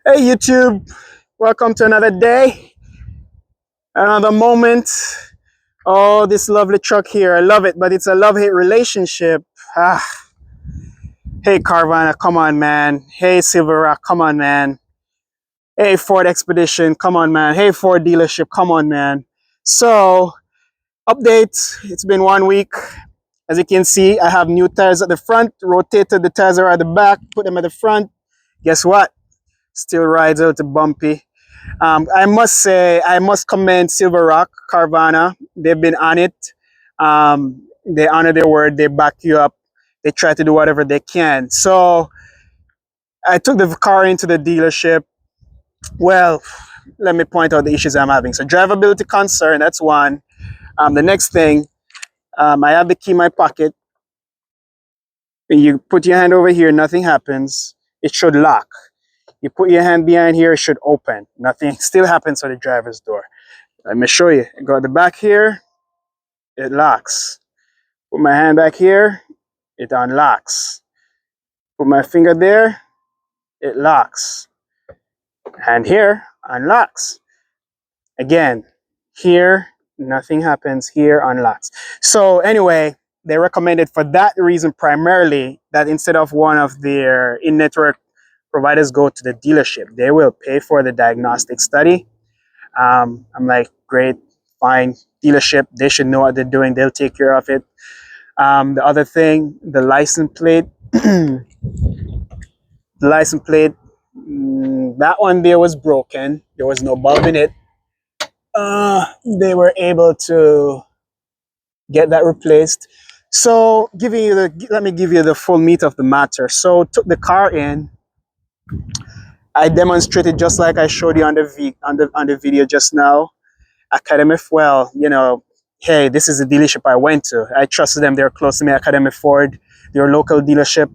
Hey YouTube, welcome to another day, another moment. Oh, this lovely truck here, I love it, but it's a love-hate relationship. Ah, hey Carvana, come on man. Hey Silver Rock, come on man. Hey Ford Expedition, come on man. Hey Ford dealership, come on man. So, update, it's been 1 week. As you can see, I have new tires at the front, rotated the tires around the back, put them at the front. Guess what? Still rides a little bumpy. I must say, I must commend Silver Rock, Carvana. They've been on it. They honor their word. They back you up. They try to do whatever they can. So I took the car into the dealership. Well, let me point out the issues I'm having. So drivability concern, that's one. The next thing, I have the key in my pocket. When you put your hand over here, nothing happens. It should lock. You put your hand behind here, it should open. Nothing still happens to the driver's door. Let me show you. Go to the back here, it locks. Put my hand back here, it unlocks. Put my finger there, it locks. Hand here, unlocks. Again, here, nothing happens. Here, unlocks. So anyway, they recommended for that reason primarily that instead of one of their in-network providers go to the dealership, they will pay for the diagnostic study. I'm like, great, fine, dealership, they should know what they're doing. They'll take care of it. The other thing, the license plate, the license plate, that one there was broken. There was no bulb in it. They were able to get that replaced. So let me give you the full meat of the matter. So took the car in. I demonstrated just like I showed you on the video just now. Academy Fuel, hey, this is the dealership I went to. I trusted them. They're close to me. Academy Ford, their local dealership.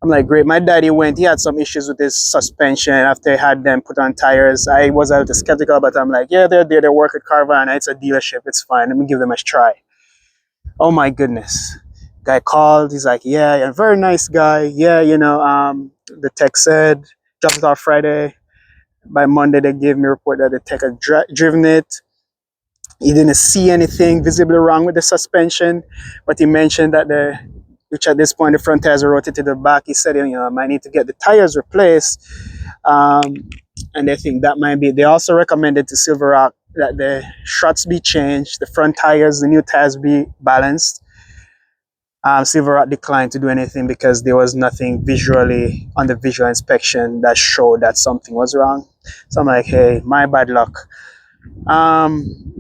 I'm like, great. My daddy went. He had some issues with his suspension after he had them put on tires. I was a little skeptical, but I'm like, yeah, they're there. They work at Carvana. It's a dealership. It's fine. Let me give them a try. Oh my goodness. Guy called. He's like, yeah, a very nice guy. Yeah, the tech said, dropped it off Friday. By Monday, they gave me a report that the tech had driven it. He didn't see anything visibly wrong with the suspension, but he mentioned that which at this point the front tires were rotated to the back. He said, I might need to get the tires replaced. And I think that might be, they also recommended to Silver Rock that the struts be changed, the front tires, the new tires be balanced. Silver Rock declined to do anything because there was nothing visually on the visual inspection that showed that something was wrong. So I'm like, hey, my bad luck.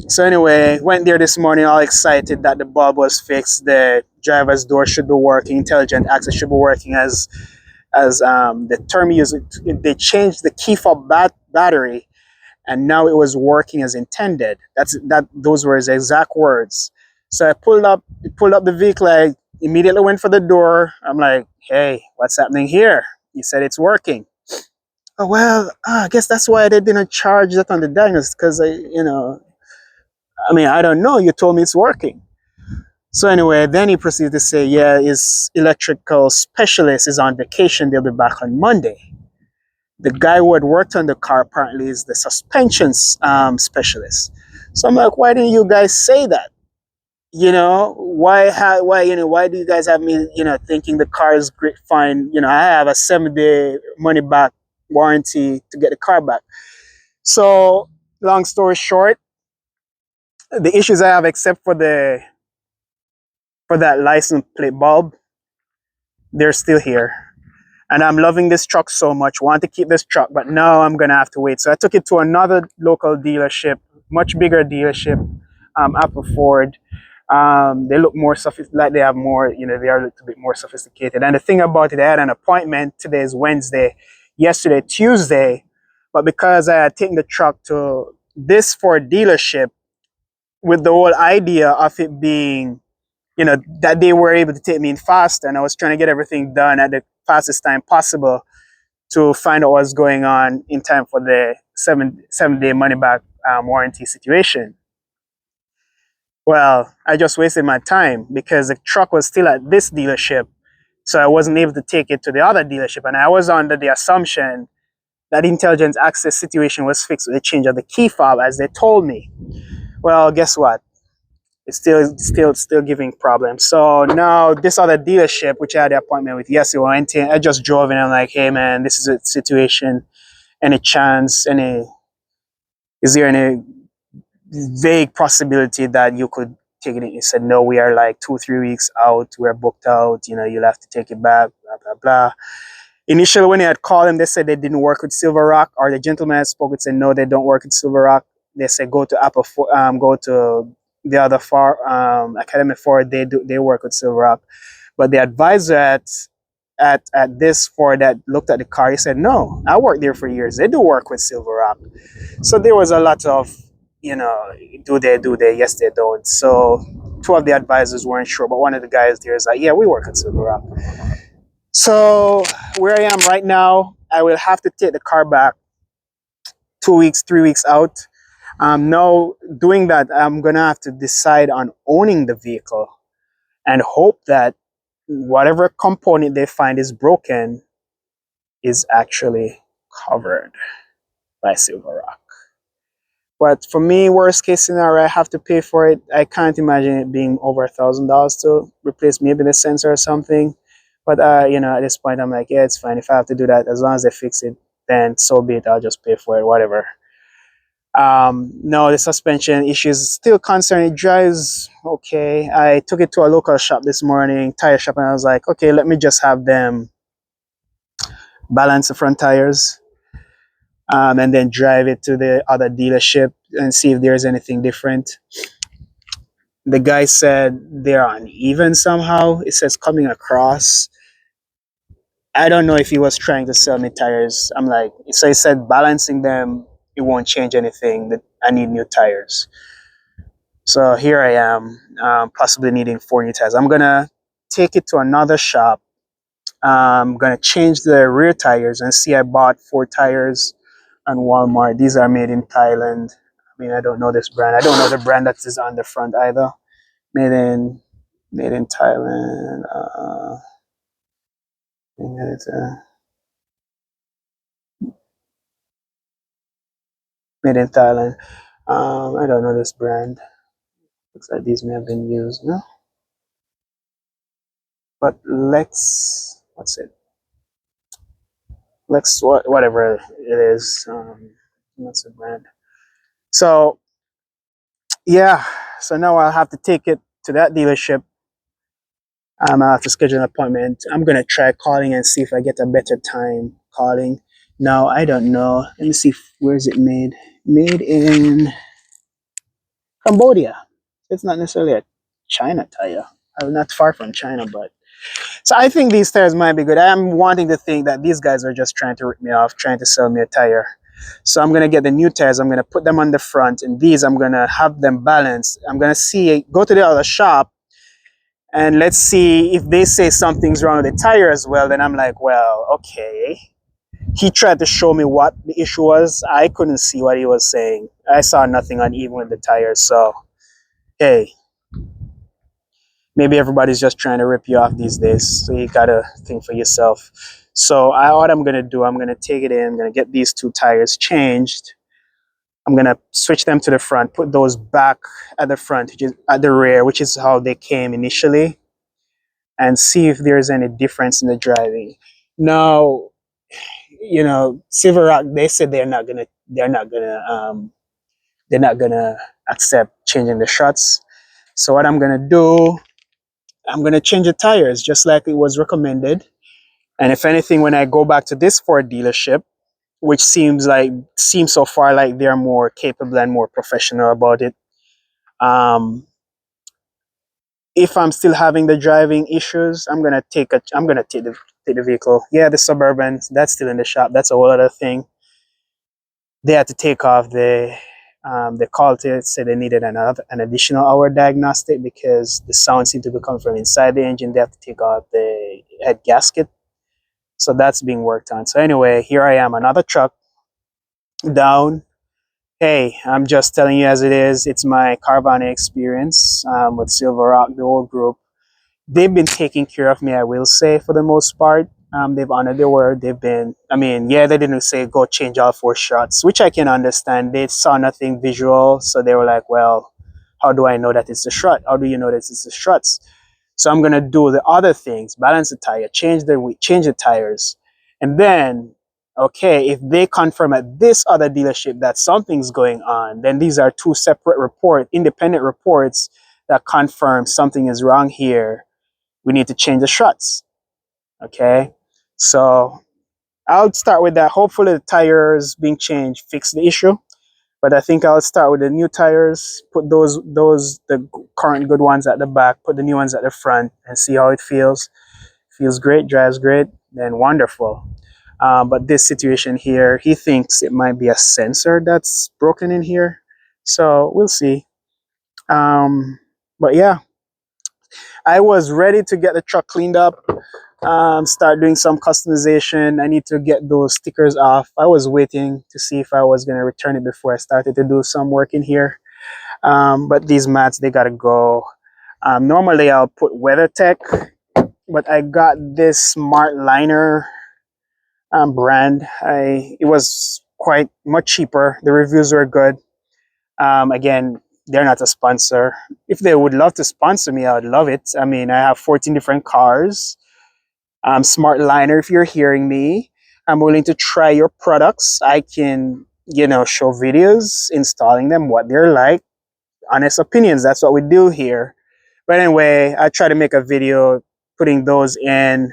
So anyway, went there this morning all excited that the bulb was fixed, the driver's door should be working, intelligent access should be working as the term used. They changed the key fob battery and now it was working as intended. Those were his exact words. So I pulled up the vehicle, I immediately went for the door. I'm like, hey, what's happening here? He said it's working. Oh, well, I guess that's why they didn't charge that on the diagnosis, because I don't know. You told me it's working. So anyway, then he proceeded to say, yeah, his electrical specialist is on vacation. They'll be back on Monday. The guy who had worked on the car apparently is the suspension specialist. So I'm like, why didn't you guys say that? Why do you guys have me, thinking the car is great, fine? I have a 7-day money back warranty to get the car back. So long story short, the issues I have, except for that license plate bulb, they're still here. And I'm loving this truck so much, want to keep this truck, but now I'm gonna have to wait. So I took it to another local dealership, much bigger dealership, Apple Ford. They look more like they have more, they are a little bit more sophisticated. And the thing about it, I had an appointment. Today is Wednesday, yesterday, Tuesday. But because I had taken the truck to this Ford dealership with the whole idea of it being, that they were able to take me in fast, and I was trying to get everything done at the fastest time possible to find out what's going on in time for the 7-day money back warranty situation. Well, I just wasted my time because the truck was still at this dealership. So I wasn't able to take it to the other dealership. And I was under the assumption that intelligence access situation was fixed with the change of the key fob, as they told me. Well, guess what? It's still giving problems. So now this other dealership, which I had the appointment with yesterday, I just drove in. I'm like, hey man, this is a situation. Any chance? Is there any vague possibility that you could take it in? He said, no, we are like 2-3 weeks out. We're booked out. You know, you'll have to take it back. Blah blah blah. Initially, when I had called them, they said they didn't work with Silver Rock, or the gentleman I spoke with said no, they don't work with Silver Rock. They said go to go to the other Academy Ford. They work with Silver Rock, but the advisor at this Ford that looked at the car, he said no, I worked there for years. They do work with Silver Rock. So there was a lot of, you know, do they, yes they don't. So two of the advisors weren't sure, but one of the guys there is like, yeah, we work at Silver Rock. So where I am right now, I will have to take the car back 2 weeks, 3 weeks out. Now doing that, I'm gonna have to decide on owning the vehicle and hope that whatever component they find is broken is actually covered by Silver Rock. But for me, worst case scenario, I have to pay for it. I can't imagine it being over $1,000 to replace maybe the sensor or something. But you know, at this point, I'm like, yeah, it's fine. If I have to do that, as long as they fix it, then so be it. I'll just pay for it, whatever. No, the suspension issues still concerned. It drives okay. I took it to a local shop this morning, tire shop, and I was like, okay, let me just have them balance the front tires, and then drive it to the other dealership and see if there's anything different. The guy said they're uneven somehow. It says coming across. I don't know if he was trying to sell me tires. I'm like, so he said balancing them, it won't change anything. That I need new tires. So here I am, possibly needing 4 new tires. I'm gonna take it to another shop. I'm gonna change the rear tires and see. I bought 4 tires on Walmart. These are made in Thailand. I mean, I don't know this brand. I don't know the brand that is on the front either. Made in Thailand. It's, made in Thailand. I don't know this brand. Looks like these may have been used, no? But what's it? Whatever it is. What's the brand? So yeah, so now I'll have to take it to that dealership. I'll have to schedule an appointment. I'm gonna try calling and see if I get a better time calling. Now I don't know. Let me see where is it made. Made in Cambodia. It's not necessarily a China tire. I'm not far from China, but so I think these tires might be good. I'm wanting to think that these guys are just trying to rip me off, trying to sell me a tire. So I'm gonna get the new tires. I'm gonna put them on the front, and these I'm gonna have them balanced. I'm gonna go to the other shop, and let's see if they say something's wrong with the tire as well. Then I'm like, well, okay. He tried to show me what the issue was. I couldn't see what he was saying. I saw nothing uneven with the tires. So hey, maybe everybody's just trying to rip you off these days. So you gotta think for yourself. So what I'm gonna do, I'm gonna take it in, I'm gonna get these 2 tires changed. I'm gonna switch them to the front, put those back at the front, which is at the rear, which is how they came initially, and see if there's any difference in the driving. Now, you know, Silver Rock, they said they're not gonna accept changing the struts. So what I'm gonna do, I'm gonna change the tires just like it was recommended. And if anything, when I go back to this Ford dealership, which seems so far like they're more capable and more professional about it, if I'm still having the driving issues, I'm gonna take the vehicle. Yeah, the Suburban, that's still in the shop. That's a whole other thing. They had to take off they called it, said they needed an additional hour diagnostic because the sound seemed to be coming from inside the engine. They have to take off the head gasket. So that's being worked on. So anyway, here I am, another truck down. Hey, I'm just telling you as it is. It's my Carvana experience with Silver Rock, the old group. They've been taking care of me, I will say, for the most part. They've honored their word. They've been, I mean, yeah, they didn't say go change all four struts, which I can understand. They saw nothing visual, so they were like, well, how do I know that it's a strut? How do you know that it's the struts? So I'm gonna do the other things: balance the tire, change the tires, and then, okay, if they confirm at this other dealership that something's going on, then these are two separate independent reports that confirm something is wrong here. We need to change the struts. Okay, so I'll start with that. Hopefully the tires being changed fix the issue. But I think I'll start with the new tires, put the current good ones at the back, put the new ones at the front, and see how it feels. Feels great, drives great, then wonderful. But this situation here, he thinks it might be a sensor that's broken in here. So we'll see. But yeah, I was ready to get the truck cleaned up, start doing some customization. I need to get those stickers off. I was waiting to see if I was going to return it before I started to do some work in here. But these mats, they got to go. Normally, I'll put WeatherTech, but I got this Smart Liner brand. It was quite much cheaper. The reviews were good. Again, they're not a sponsor. If they would love to sponsor me, I would love it. I mean, I have 14 different cars. Smart Liner, if you're hearing me, I'm willing to try your products. I can, show videos installing them, what they're like, honest opinions. That's what we do here. But anyway, I try to make a video putting those in.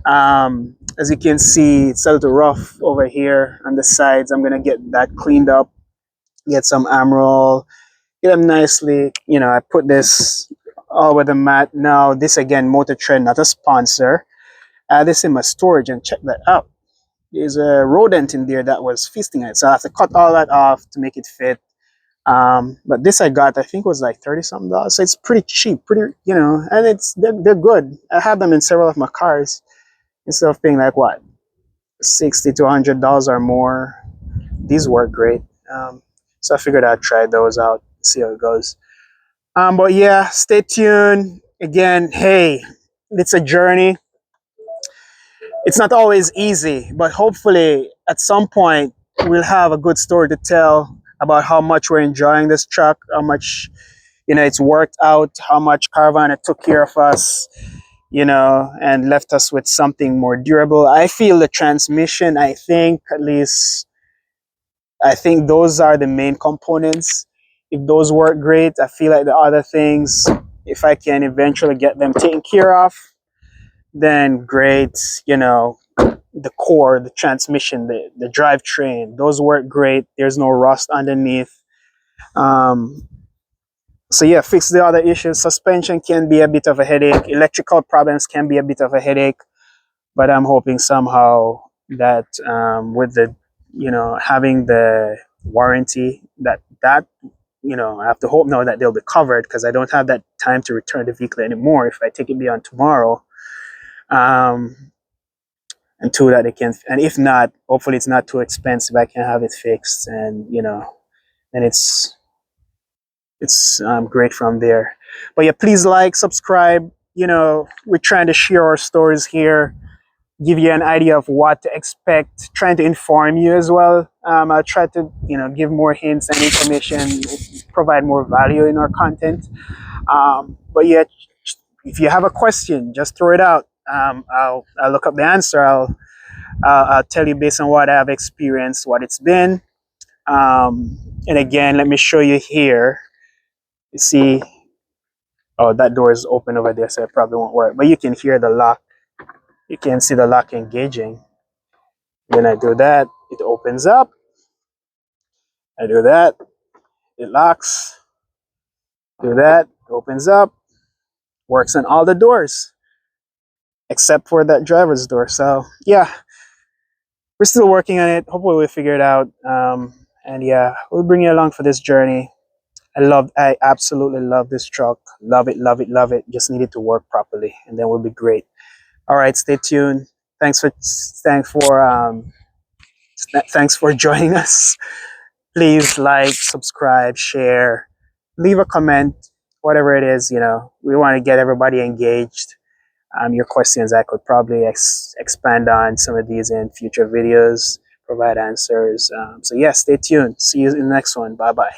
As you can see, it's a little rough over here on the sides. I'm gonna get that cleaned up, get some Amroll, get them nicely. I put this all over the mat. Now, this again, Motor Trend, not a sponsor. This in my storage, and check that out. There's a rodent in there that was feasting it, so I have to cut all that off to make it fit. But this I got, I think was like 30 something dollars. So it's pretty cheap, and they're good. I have them in several of my cars instead of paying like what, 60 to $100 or more. These work great. So I figured I'd try those out, see how it goes. But yeah, stay tuned. Again, hey, it's a journey. It's not always easy, but hopefully at some point we'll have a good story to tell about how much we're enjoying this truck, how much it's worked out, how much Carvana took care of us, and left us with something more durable. I feel the transmission, I think those are the main components. If those work great, I feel like the other things, if I can eventually get them taken care of, then great. The core, the transmission, the drivetrain, those work great. There's no rust underneath. So yeah, fix the other issues. Suspension can be a bit of a headache. Electrical problems can be a bit of a headache. But I'm hoping somehow that with the, having the warranty, that I have to hope now that they'll be covered, because I don't have that time to return the vehicle anymore if I take it beyond tomorrow. And two, that they can, and if not, hopefully it's not too expensive. I can have it fixed, and and it's great from there. But yeah, please like, subscribe. We're trying to share our stories here, give you an idea of what to expect, trying to inform you as well. I'll try to give more hints and information, provide more value in our content. But yeah, if you have a question, just throw it out. I'll look up the answer. I'll tell you based on what I've experienced, what it's been. And again, let me show you here. You see, oh, that door is open over there, so it probably won't work. But you can hear the lock. You can see the lock engaging. When I do that, it opens up. I do that, it locks. Do that, it opens up. Works on all the doors, except for that driver's door. So yeah, we're still working on it. Hopefully we'll figure it out. And yeah, we'll bring you along for this journey. I absolutely love this truck. Love it, love it, love it. Just need it to work properly, and then we'll be great. All right, stay tuned. Thanks for joining us. Please like, subscribe, share, leave a comment, whatever it is. We want to get everybody engaged. your questions. I could probably expand on some of these in future videos, provide answers. So yeah, stay tuned. See you in the next one. Bye bye.